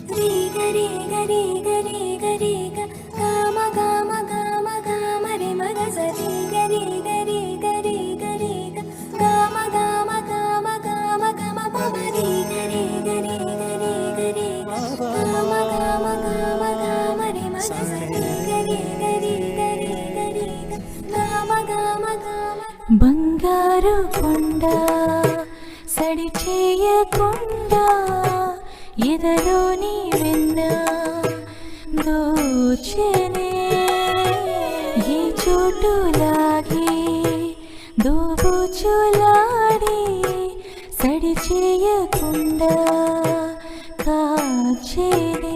రీ గరి గరి గరి గరి గామ గామ గామ గామ రే మగ సరి గరి గరి గరి గరి గామ గామ గామ గామ గమ పమ రీ గరి గరి గరి గరి గామ గామ గామ గామ రే మగ సరి గరి గరి గరి గరి గామ గామ గామ బంగారు కొండ సడి చేయకుండా ఎదలోని వెన్న దోచెనే ఈ చోటు లాగి దోబుచులాడి సడి చేయకుండా కాచేనే